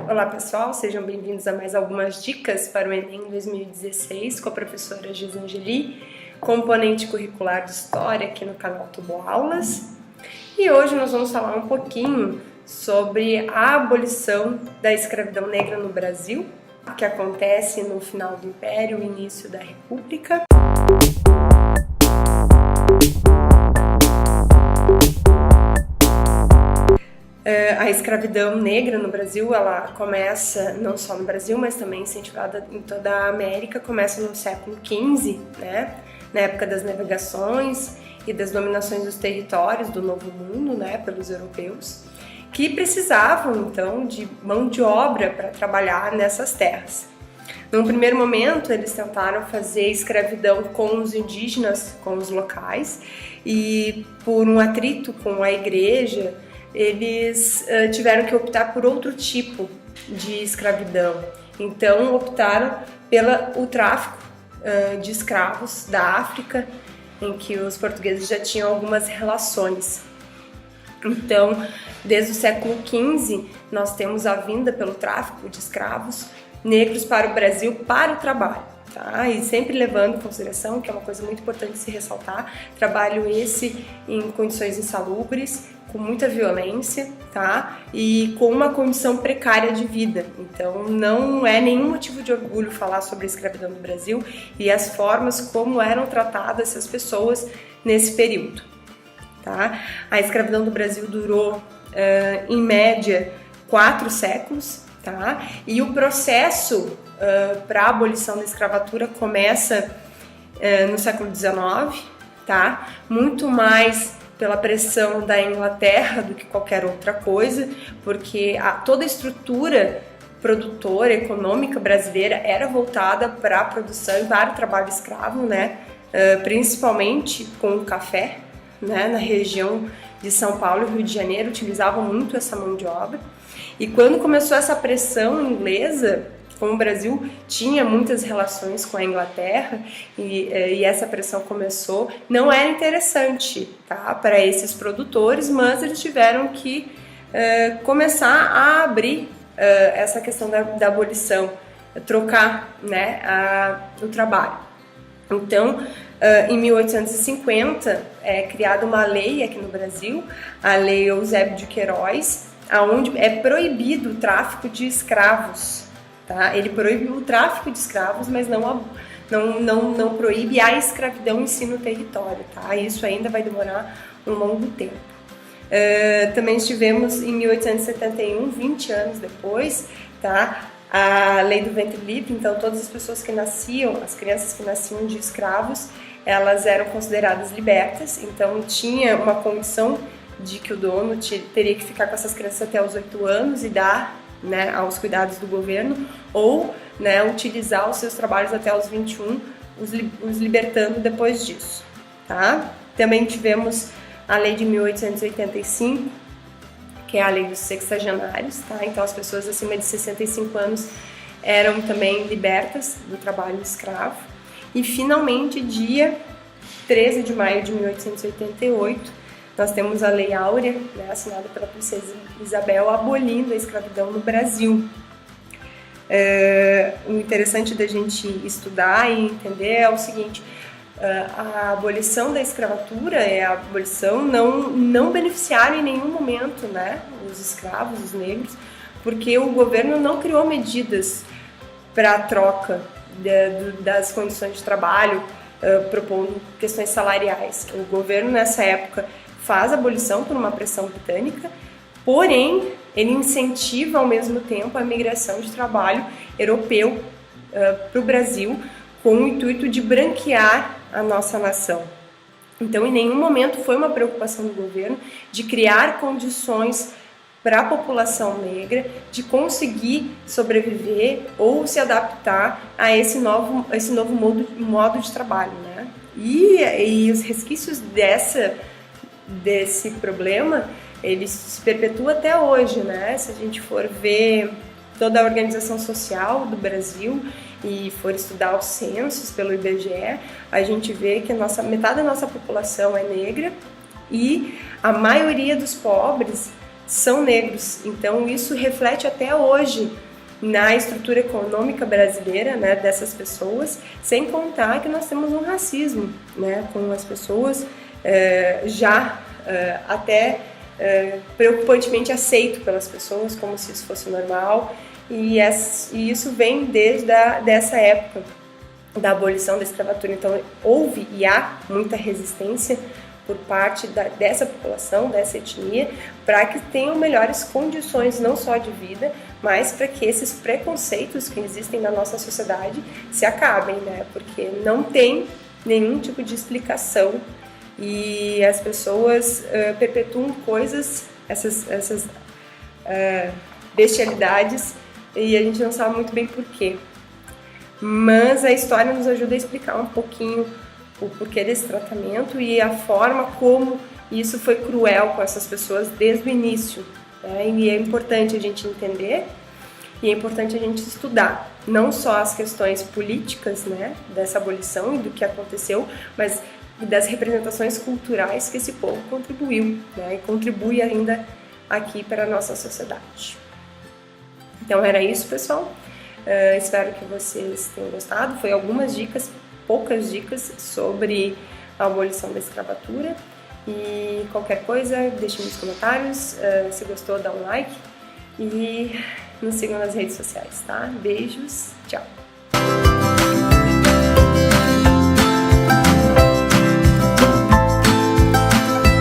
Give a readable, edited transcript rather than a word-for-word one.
Olá pessoal, sejam bem-vindos a mais algumas dicas para o Enem 2016 com a professora Gisangeli, componente curricular de História aqui no canal Tuboaulas. E hoje nós vamos falar um pouquinho sobre a abolição da escravidão negra no Brasil, que acontece no final do Império e início da República. A escravidão negra no Brasil, ela começa não só no Brasil, mas também incentivada em toda a América, começa no século XV, né? Na época das navegações e das dominações dos territórios do Novo Mundo, né, pelos europeus, que precisavam então de mão de obra para trabalhar nessas terras. Num primeiro momento, eles tentaram fazer escravidão com os indígenas, com os locais, e por um atrito com a igreja, eles tiveram que optar por outro tipo de escravidão. Então optaram pelo tráfico de escravos da África, em que os portugueses já tinham algumas relações. Então, desde o século XV, nós temos a vinda pelo tráfico de escravos negros para o Brasil para o trabalho. Tá? E sempre levando em consideração, que é uma coisa muito importante se ressaltar, trabalho esse em condições insalubres, com muita violência, tá? E com uma condição precária de vida. Então não é nenhum motivo de orgulho falar sobre a escravidão no Brasil e as formas como eram tratadas essas pessoas nesse período. Tá? A escravidão do Brasil durou, em média, 4 séculos, tá? E o processo para a abolição da escravatura começa no século XIX, tá? Muito mais pela pressão da Inglaterra do que qualquer outra coisa, porque toda a estrutura produtora, econômica brasileira era voltada para a produção e para o trabalho escravo, né? Principalmente com o café, né? Na região de São Paulo e Rio de Janeiro utilizavam muito essa mão de obra. E quando começou essa pressão inglesa, como o Brasil tinha muitas relações com a Inglaterra e essa pressão começou, não era interessante, tá, para esses produtores, mas eles tiveram que começar a abrir essa questão da abolição, trocar, né, o trabalho. Então, em 1850 é criada uma lei aqui no Brasil, a Lei Eusébio de Queiroz, onde é proibido o tráfico de escravos. Tá? Ele proíbe o tráfico de escravos, mas não proíbe a escravidão em si no território. Tá? Isso ainda vai demorar um longo tempo. Também estivemos em 1871, 20 anos depois, tá? A lei do ventre livre. Então todas as pessoas que nasciam, as crianças que nasciam de escravos, elas eram consideradas libertas, então tinha uma condição de que o dono teria que ficar com essas crianças até os 8 anos e dar, né, aos cuidados do governo, ou, né, utilizar os seus trabalhos até os 21, os libertando depois disso. Tá? Também tivemos a lei de 1885, que é a lei dos sexagenários. Tá? Então as pessoas acima de 65 anos eram também libertas do trabalho escravo. E finalmente, dia 13 de maio de 1888, nós temos a Lei Áurea, né, assinada pela princesa Isabel, abolindo a escravidão no Brasil. O interessante da gente estudar e entender é o seguinte: a abolição da escravatura é a abolição não beneficiaram em nenhum momento, né, os escravos, os negros, porque o governo não criou medidas para a troca das condições de trabalho, propondo questões salariais. O governo nessa época faz a abolição por uma pressão britânica, porém ele incentiva ao mesmo tempo a migração de trabalho europeu para o Brasil, com o intuito de branquear a nossa nação. Então, em nenhum momento foi uma preocupação do governo de criar condições para a população negra de conseguir sobreviver ou se adaptar a esse novo modo de trabalho, né? E os resquícios desse problema, ele se perpetua até hoje, né? Se a gente for ver toda a organização social do Brasil e for estudar os censos pelo IBGE, a gente vê que metade da nossa população é negra e a maioria dos pobres são negros. Então isso reflete até hoje na estrutura econômica brasileira, né, dessas pessoas, sem contar que nós temos um racismo, né, com as pessoas até preocupantemente aceito pelas pessoas, como se isso fosse normal, e isso vem desde dessa época da abolição da escravatura. Então houve e há muita resistência por parte dessa população, dessa etnia, para que tenham melhores condições não só de vida, mas para que esses preconceitos que existem na nossa sociedade se acabem, né? Porque não tem nenhum tipo de explicação e as pessoas perpetuam coisas, essas bestialidades, e a gente não sabe muito bem por quê. Mas a história nos ajuda a explicar um pouquinho o porquê desse tratamento e a forma como isso foi cruel com essas pessoas desde o início, né? E é importante a gente entender e é importante a gente estudar não só as questões políticas, né, dessa abolição e do que aconteceu, mas das representações culturais que esse povo contribuiu, né, e contribui ainda aqui para a nossa sociedade. Então era isso, pessoal. Espero que vocês tenham gostado. Foi algumas dicas, poucas dicas sobre a abolição da escravatura. E qualquer coisa, deixe nos comentários. Se gostou, dá um like. E nos sigam nas redes sociais, tá? Beijos, tchau!